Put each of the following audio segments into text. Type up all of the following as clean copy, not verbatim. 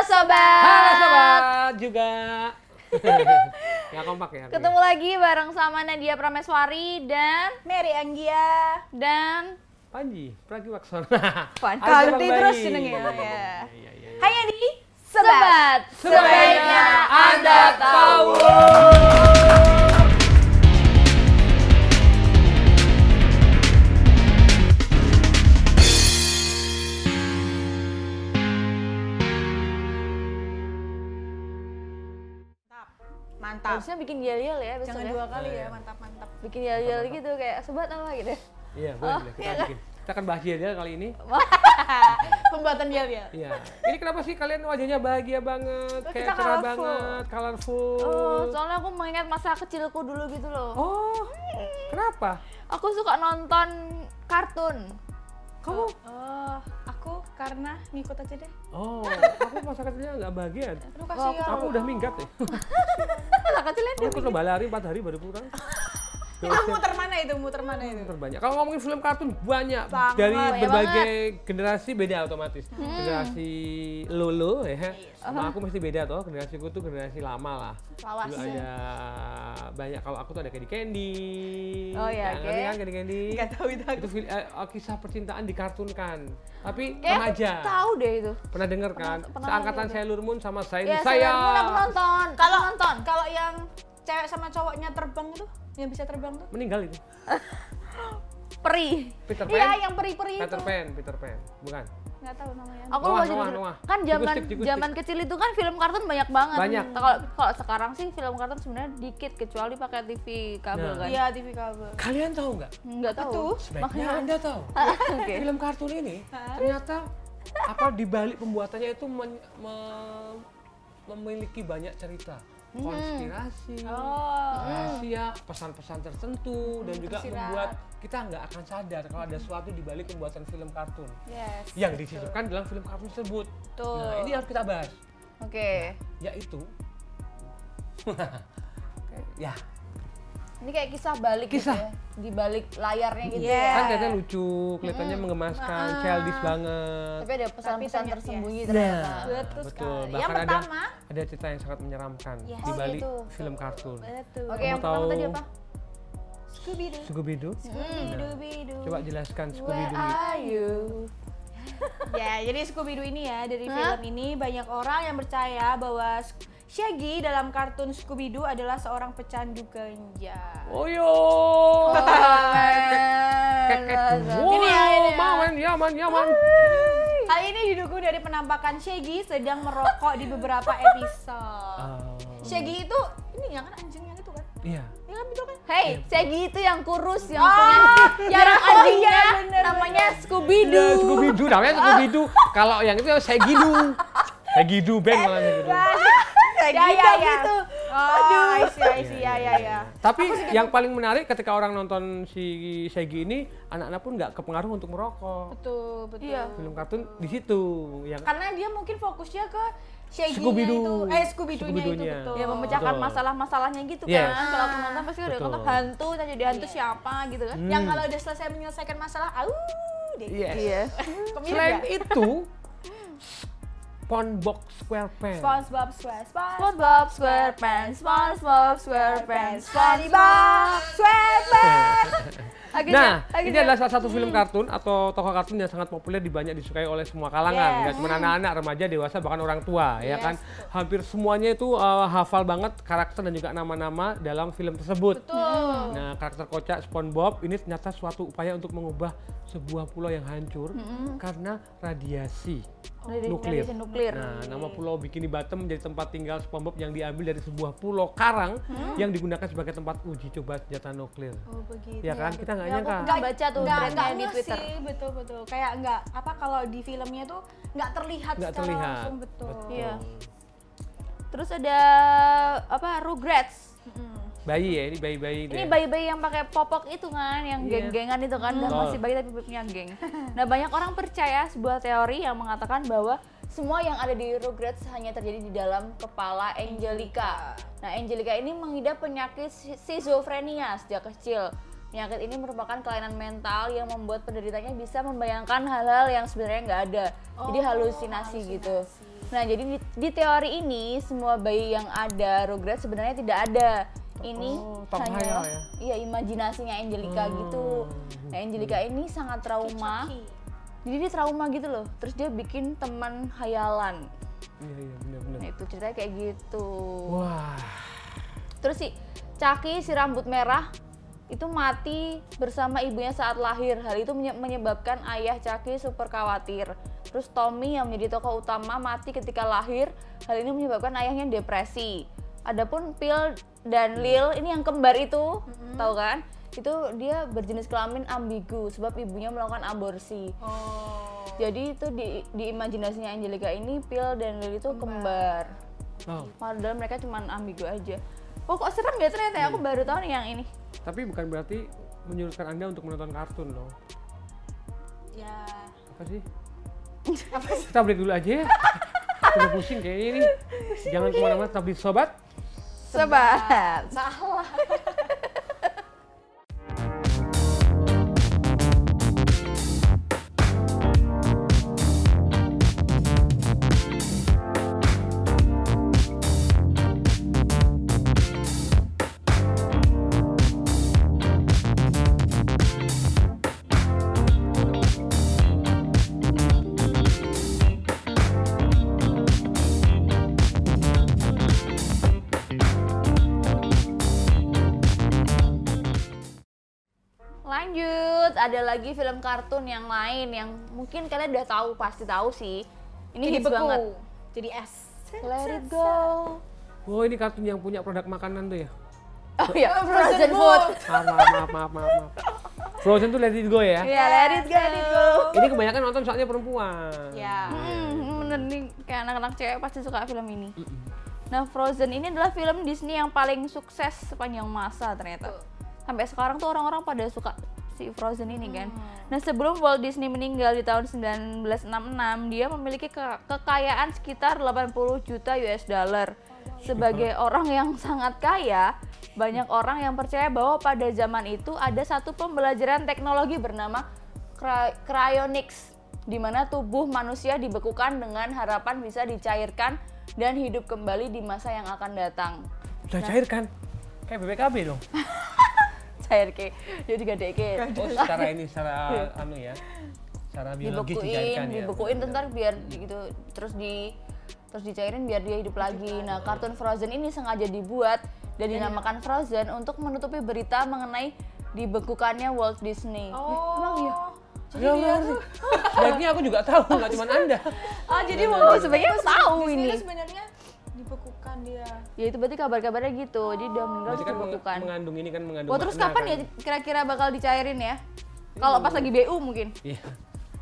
sobat. Halo sobat juga. Nggak kompak ya. Ketemu lagi bareng sama Nadia Prameswari dan Mary Anggia dan Panji Pragiwaksono. ganti terus jenenge ya. Hanya di Sobat. Sebaiknya Anda tahu. Mantap. Harusnya bikin yel-yel ya besok Jangan ya. dua kali ya, mantap. Bikin yel-yel gitu kayak sobat apa gitu. Iya, boleh. Kita bikin. Kita akan bahagia dia kali ini. Pembuatan yel-yel. Iya. Ini kenapa sih kalian wajahnya bahagia banget, kayak Kita cerah colorful. banget, colorful. Oh, soalnya aku mengingat masa kecilku dulu gitu loh. Oh, kenapa? Aku suka nonton kartun. Kamu? Oh, aku karena ngikut aja deh. Oh, aku masa kecilnya nggak bahagia. Aduh kasihan. Aku udah minggat ya. Masa kecilnya dia Aku lomba lari 4 hari baru pulang. Itu muter mana itu? Muter mana itu? Terbanyak. Kalau ngomongin film kartun banyak Banget. dari Banyak berbagai generasi beda otomatis. Generasi Lolo ya, sama aku mesti beda toh. Generasiku tuh generasi lama lah. Lawas. Dulu ada banyak. Kalau aku tuh ada Candy Candy. Oh iya, Ngerti oke. kan Candy Candy? Gak tahu itu aku. Itu kisah percintaan dikartunkan. Tapi Kayak remaja. aku tahu deh itu. Pernah denger kan? pernah Seangkatan denger. Sailor Moon sama Sailor Ya, saya. Sailor Moon aku nonton. Kalau Aku nonton. kalau yang cewek sama cowoknya terbang itu, yang bisa terbang tuh? Meninggal itu. Peri. Peter Pan. Iya, yang peri-peri itu. Peter Pan. Bukan. Nggak tahu namanya. Aku Noah, lupa judulnya. Noah. Kan zaman Jigus zaman kecil itu kan film kartun banyak banget. Banyak. Kalau sekarang sih film kartun sebenarnya dikit kecuali pakai TV kabel Nah. kan. Iya, TV kabel. Kalian tahu nggak? Enggak tahu. Betul. Sebaiknya Anda tahu. Oke. Film kartun ini ternyata apa di balik pembuatannya itu memiliki banyak cerita. Konspirasi, rahasia, pesan-pesan tertentu, dan juga tersirat. membuat kita nggak akan sadar kalau ada sesuatu di balik pembuatan film kartun Yes. yang disisipkan dalam film kartun tersebut. Betul. Nah, ini harus kita bahas, Oke. yaitu ya Ini kayak kisah balik Kisah. gitu ya. Di balik layarnya gitu Iya. ya. kan kelihatannya lucu, kelihatannya mengemaskan, childish banget. Tapi ada pesan-pesan ternyata- tersembunyi Nah, ternyata. Betul sekali. Yang Bahkan pertama, ada cerita yang sangat menyeramkan Yes. di Oh, balik gitu. film kartun. betul. Oke, Kamu yang pertama tahu- tadi apa? Scooby-Doo. Scooby-Doo. Scooby-Doo. Coba jelaskan Where Scooby-Doo. are you? Ya, jadi Scooby-Doo ini ya, dari film ini banyak orang yang percaya bahwa Shaggy dalam kartun Scooby-Doo adalah seorang pecandu ganja. Oh yo. Ini ya, ini ya. Maman, Yaman. Hal ini didukung dari penampakan Shaggy sedang merokok di beberapa episode. Shaggy itu ini ya kan anjingnya itu kan? Iya. Ya kan betul kan? Hey, Shaggy itu yang kurus, yang yang anjingnya bener, namanya Iya, Scooby-Doo. Scooby-Doo namanya Scooby-Doo. Kalau yang itu Shaggy-Doo. Shaggy-Doo band malah gitu. Ya gitu. Oh, I see, ya. Tapi yang paling menarik ketika orang nonton si Shaggy ini, anak-anak pun nggak kepengaruh untuk merokok. Betul. Iya. Film kartun di situ yang Karena dia mungkin fokusnya ke Shaggy-nya Scooby-Doo. itu, Scooby-Doo-nya itu Scooby-Doo-nya. betul. Ya memecahkan Betul. masalah-masalahnya gitu Yes. kan. Kalau aku nonton pasti udah Betul. nonton hantu, tanya jadi hantu siapa gitu kan. Yang kalau udah selesai menyelesaikan masalah, deh. Yes. Iya. Kok mirip Selain nggak? itu, SpongeBob SquarePants. SpongeBob SquarePants. SpongeBob SquarePants, SpongeBob SquarePants, SpongeBob SquarePants. Nah, ini adalah salah satu film kartun atau tokoh kartun yang sangat populer banyak disukai oleh semua kalangan, Yes. nggak cuma anak-anak, remaja, dewasa, bahkan orang tua, ya Yes, kan? Hampir semuanya itu hafal banget karakter dan juga nama-nama dalam film tersebut. Betul. Nah, karakter kocak SpongeBob ini ternyata suatu upaya untuk mengubah sebuah pulau yang hancur karena radiasi nuklir. Radiasi nuklir. Nah, nama pulau Bikini Bottom menjadi tempat tinggal SpongeBob yang diambil dari sebuah pulau karang yang digunakan sebagai tempat uji coba senjata nuklir. Oh begitu. Ya kan? Kita nggak Ya, aku nyangka. nggak baca tuh threadnya di ngeh Twitter. sih, betul. Kayak nggak apa kalau di filmnya tuh nggak terlihat Nggak secara terlihat. langsung betul. Iya. Terus ada apa? Rugrats. Bayi ya, ini bayi-bayi itu Ini ya. bayi-bayi yang pakai popok itu kan, yang Iya. geng-gengan itu kan, dan Betul. masih bayi tapi punya geng. Nah, banyak orang percaya sebuah teori yang mengatakan bahwa semua yang ada di Rugrats hanya terjadi di dalam kepala Angelica. Nah, Angelica ini mengidap penyakit schizofrenia sejak kecil. Penyakit ini merupakan kelainan mental yang membuat penderitanya bisa membayangkan hal-hal yang sebenarnya nggak ada. Jadi halusinasi gitu. Nah, jadi di teori ini semua bayi yang ada Rugrats sebenarnya tidak ada. Ini hanya iya imajinasinya Angelica gitu. Nah, Angelica ini sangat trauma. Jadi dia trauma gitu loh. Terus dia bikin teman hayalan. Iya benar-benar. Nah, itu ceritanya kayak gitu. Wah. Terus si Chucky si rambut merah itu mati bersama ibunya saat lahir. Hal itu menyebabkan ayah Chucky super khawatir. Terus Tommy yang menjadi tokoh utama mati ketika lahir. Hal ini menyebabkan ayahnya depresi. Adapun Phil dan Lil ini yang kembar itu, tahu kan? Itu dia berjenis kelamin ambigu sebab ibunya melakukan aborsi. Jadi itu di imajinasinya Angelica ini Phil dan Lil itu kembar. Padahal mereka cuma ambigu aja. Oh kok serem ya ternyata ya? Aku baru tahu nih yang ini. Tapi bukan berarti menyurutkan Anda untuk menonton kartun loh. Ya. Apa sih? Kita break dulu aja ya. Udah pusing kayaknya ini. Jangan kemana-mana, tetap di Sobat. Salah. Lanjut, ada lagi film kartun yang lain yang mungkin kalian udah tahu, pasti tahu sih. Ini Jadi hits banget. Jadi es. Let it go. Oh ini kartun yang punya produk makanan tuh ya? Oh iya, Frozen food. Maaf. Frozen tuh Let It Go ya? Iya, let it go. Ini kebanyakan nonton soalnya perempuan. Ya. Bener nih, kayak anak-anak cewek pasti suka film ini. Nah, Frozen ini adalah film Disney yang paling sukses sepanjang masa ternyata. Sampai sekarang tuh orang-orang pada suka si Frozen ini kan. Nah, sebelum Walt Disney meninggal di tahun 1966, dia memiliki kekayaan sekitar 80 juta US dollar. Sebagai orang yang sangat kaya, banyak orang yang percaya bahwa pada zaman itu ada satu pembelajaran teknologi bernama cryonics, di mana tubuh manusia dibekukan dengan harapan bisa dicairkan dan hidup kembali di masa yang akan datang. Udah cairkan? Kayak BPKB dong? Cair ke, jadi gede ke. Oh secara ini, secara anu ya, secara biologis dicairkan ya? Dibekuin ntar biar gitu, terus dicairin biar dia hidup lagi. Nah, kartun Frozen ini sengaja dibuat dan dinamakan Frozen untuk menutupi berita mengenai dibekukannya Walt Disney. Emang iya? Jadi dia tuh sebaiknya aku juga tahu, nggak cuma Anda. Jadi Walt sebenarnya aku tahu Disney ini. itu sebenarnya dibekukan dia. Ya itu berarti kabar-kabarnya gitu. Jadi dia meninggal Berarti kan dibekukan. mengandung ini kan mengandung Terus makna kapan kan? ya kira-kira bakal dicairin ya? Kalau pas lagi BU mungkin. Iya,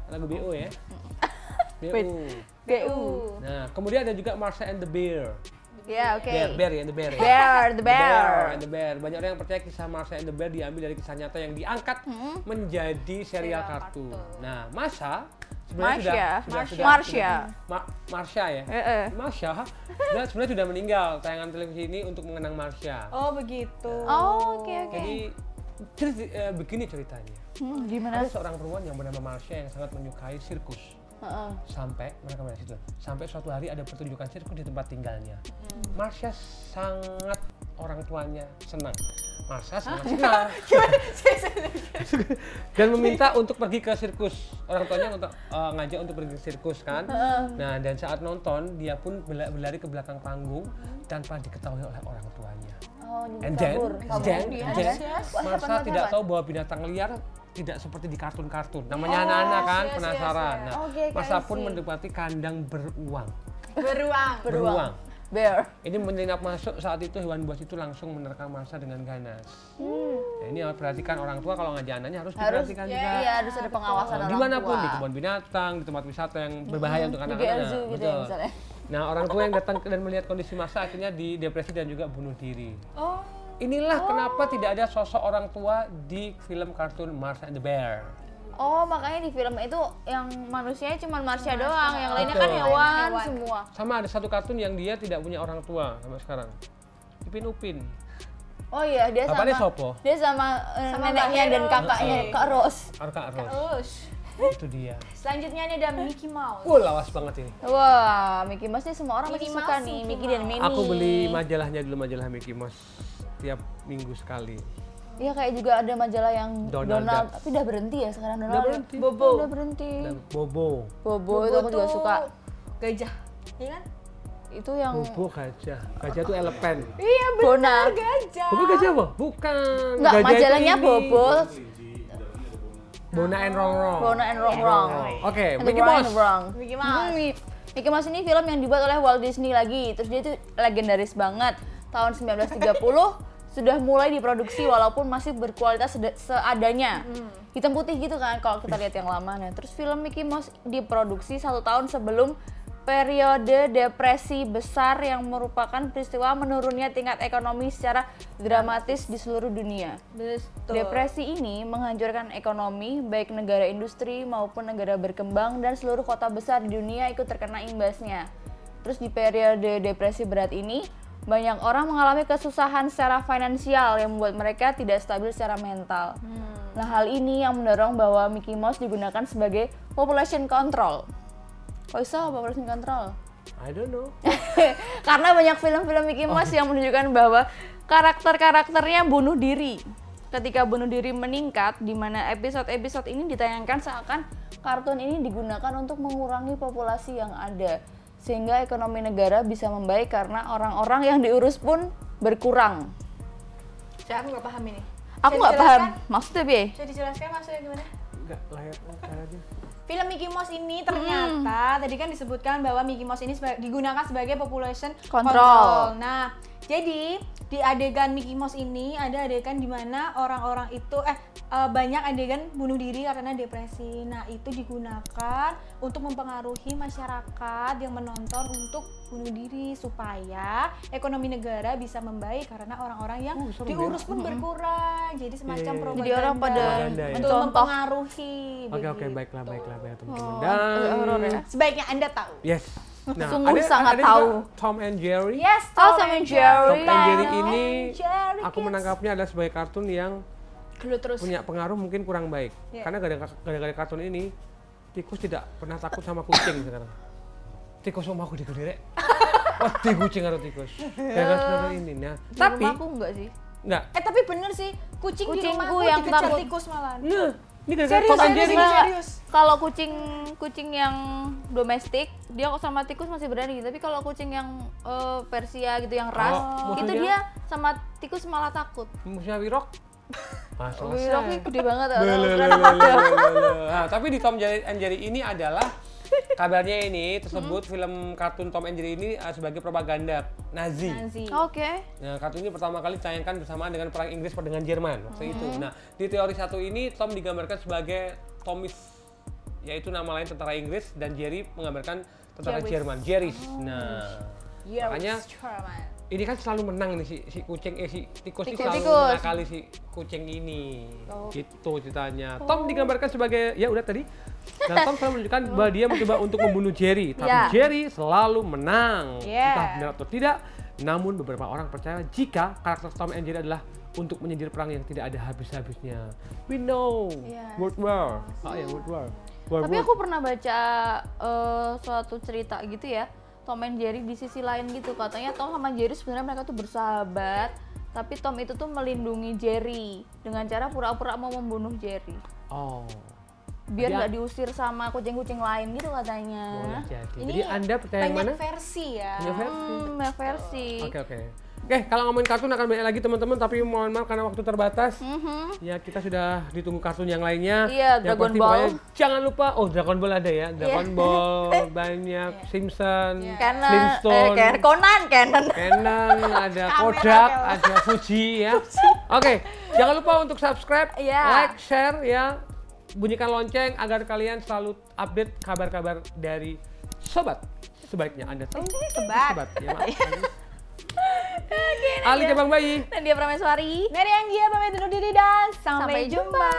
lagu BO ya. Wait. BU. BU. Nah, kemudian ada juga Marsha and the Bear. Ya, oke. Bear ya, the Bear. Ya? The Bear. and the Bear. Banyak orang yang percaya kisah Marsha and the Bear diambil dari kisah nyata yang diangkat menjadi serial kartun. Nah, Marsha sebenarnya Marsha ya. Marsha sebenarnya sudah meninggal. Tayangan televisi ini untuk mengenang Marsha. Oh begitu. Oh, oke. Jadi begini ceritanya. Gimana? Ada seorang perempuan yang bernama Marsha yang sangat menyukai sirkus. Sampai mereka pada situ. Sampai suatu hari ada pertunjukan sirkus di tempat tinggalnya. Marsha sangat orang tuanya senang. Marsha sangat senang. Dan meminta untuk pergi ke sirkus. Orang tuanya untuk ngajak untuk pergi ke sirkus kan. Nah, dan saat nonton dia pun berlari ke belakang panggung tanpa diketahui oleh orang tuanya. And then Marsha tidak tahu bahwa binatang liar tidak seperti di kartun-kartun. Namanya anak-anak kan penasaran. Nah, Marsha pun mendapati kandang beruang. Bear. Ini menyelinap masuk saat itu hewan buas itu langsung menerkam Marsha dengan ganas. Nah, ini harus perhatikan orang tua kalau ngajak anaknya harus diperhatikan juga. Iya, harus ada pengawasan orang tua. Dimanapun, di kebun binatang, di tempat wisata yang berbahaya untuk anak-anak. Gitu ya, misalnya. Nah, orang tua yang datang dan melihat kondisi Marsha akhirnya didepresi dan juga bunuh diri. Inilah kenapa tidak ada sosok orang tua di film kartun Marsha and the Bear. Oh, makanya di film itu yang manusianya cuma Marsha doang, yang lainnya kan hewan semua. Sama ada satu kartun yang dia tidak punya orang tua sampai sekarang. Ipin Upin. Oh iya, dia Bapaknya sama Sopo? Dia sama neneknya dan kakaknya Kak Ros. Kak Ros. Itu dia. Selanjutnya ini ada Mickey Mouse. Lawas banget ini. Wah, Mickey Mouse nih semua orang Mickey masih suka Mouse, nih, Mickey Mickey dan Mouse. Minnie. Aku beli majalahnya dulu, majalah Mickey Mouse tiap minggu sekali. Iya, kayak juga ada majalah yang Donald Donald, Duck. tapi udah berhenti ya sekarang Donald. Udah berhenti. Bobo. Udah berhenti. Dan Bobo. Bobo itu aku juga tuh suka. Gajah, iya kan? Itu yang Bobo gajah. Gajah tuh elephant. Iya Bona. benar, gajah. Bobo gajah apa? Bukan. Enggak, Gajah itu majalahnya ini. Bobo. Bona and Rongrong. Bona and Rongrong. Oke, And the Mickey Wrong Mouse. and the Wrong. Mickey Mouse. Mickey Mouse ini film yang dibuat oleh Walt Disney lagi. Terus dia itu legendaris banget. Tahun 1930 sudah mulai diproduksi walaupun masih berkualitas seadanya. Hitam putih gitu kan kalau kita lihat yang lama. Nah, terus film Mickey Mouse diproduksi 1 tahun sebelum periode depresi besar yang merupakan peristiwa menurunnya tingkat ekonomi secara dramatis di seluruh dunia. Betul. Depresi ini menghancurkan ekonomi baik negara industri maupun negara berkembang dan seluruh kota besar di dunia ikut terkena imbasnya. Terus di periode depresi berat ini banyak orang mengalami kesusahan secara finansial yang membuat mereka tidak stabil secara mental. Nah, hal ini yang mendorong bahwa Mickey Mouse digunakan sebagai population control. Kok bisa population control? I don't know. Karena banyak film-film Mickey Mouse yang menunjukkan bahwa karakter-karakternya bunuh diri. Ketika bunuh diri meningkat, di mana episode-episode ini ditayangkan seakan kartun ini digunakan untuk mengurangi populasi yang ada. Sehingga ekonomi negara bisa membaik karena orang-orang yang diurus pun berkurang. Saya nggak paham ini. Aku Bisa nggak paham, dijelaskan? maksudnya Bi? Saya dijelaskan maksudnya gimana? Enggak, layar caranya. Film Mickey Mouse ini ternyata tadi kan disebutkan bahwa Mickey Mouse ini digunakan sebagai population Control. Nah, jadi di adegan Mickey Mouse ini ada adegan di mana orang-orang itu banyak adegan bunuh diri karena depresi. Nah, itu digunakan untuk mempengaruhi masyarakat yang menonton untuk bunuh diri supaya ekonomi negara bisa membaik karena orang-orang yang seru diurus ya. pun berkurang. Jadi semacam Iya. propaganda. Jadi orang pada Propaganda ya. untuk mencontoh. mempengaruhi. Oke, begitu. baiklah teman-teman. agak horor Dan ya. Sebaiknya Anda tahu. yes. Nah, Sungguh sangat juga tahu. Tom and Jerry. Yes, Oh, Tom and Jerry. Tom and Jerry ini Jerry aku Kids. menangkapnya adalah sebagai kartun yang Gelut terus. punya pengaruh mungkin kurang baik. Iya. Karena gara-gara kartun ini tikus tidak pernah takut sama kucing sekarang. Tikus mau aku digedere. Wah, kucing atau tikus. Gara-gara ini. Nah, Di tapi rumahku enggak sih. enggak. Tapi bener sih, kucing di Kucingku rumahku yang dikejar takut. tikus malah. Nah, ini gara-gara Serius, Tom and serius, Jerry. serius. Enggak, kalau kucing yang domestik dia kok sama tikus masih berani, tapi kalau kucing yang Persia gitu yang ras itu musuhnya? dia sama tikus malah takut. Musuhnya Wirok. Ah, Wiroknya selesai. gede banget. Nah, tapi di Tom and Jerry ini adalah kabarnya ini tersebut film kartun Tom and Jerry ini sebagai propaganda Nazi. Oke. Nah, kartun ini pertama kali ditayangkan bersamaan dengan perang Inggris dengan Jerman waktu itu. Nah, di teori satu ini Tom digambarkan sebagai Tomis, yaitu nama lain tentara Inggris, dan Jerry menggambarkan tentara Jerman, Jerry's. Nah, makanya ini kan selalu menang nih si kucing si tikus ini selalu Tikus. mengakali si kucing ini. Gitu ceritanya. Tom digambarkan sebagai ya udah tadi. Dan Tom selalu menunjukkan bahwa dia mencoba untuk membunuh Jerry, tapi Ya. Jerry selalu menang. Yeah. Entah benar atau tidak. Namun beberapa orang percaya jika karakter Tom and Jerry adalah untuk menyindir perang yang tidak ada habis-habisnya. We know. Yes. World War. Oh ya, World War. War, Tapi war. aku pernah baca suatu cerita gitu ya, Tom and Jerry di sisi lain gitu, katanya Tom sama Jerry sebenarnya mereka tuh bersahabat, tapi Tom itu tuh melindungi Jerry dengan cara pura-pura mau membunuh Jerry Oh. biar Jadi, nggak diusir sama kucing-kucing lain gitu katanya. boleh jadi. Ini Jadi Anda percaya yang mana? banyak versi ya. Banyak versi. Banyak versi. Oke. Oke, kalau ngomongin kartun akan banyak lagi teman-teman, tapi mohon maaf karena waktu terbatas. Ya, kita sudah ditunggu kartun yang lainnya. Iya, Yang Dragon pasti Ball. pokoknya jangan lupa, Dragon Ball ada ya. Dragon Ball banyak, Simpson, Flintstone, Conan. Canon, ada Kodak, ada Fuji ya. Oke, jangan lupa untuk subscribe, Iya. like, share ya. Bunyikan lonceng agar kalian selalu update kabar-kabar dari Sobat. Sebaiknya Anda tahu. Sobat. Ya, maaf. Ali Cabang Bayi. Dan dia Prameswari. Mary Anggia pamit undur diri dan sampai Sampai jumpa.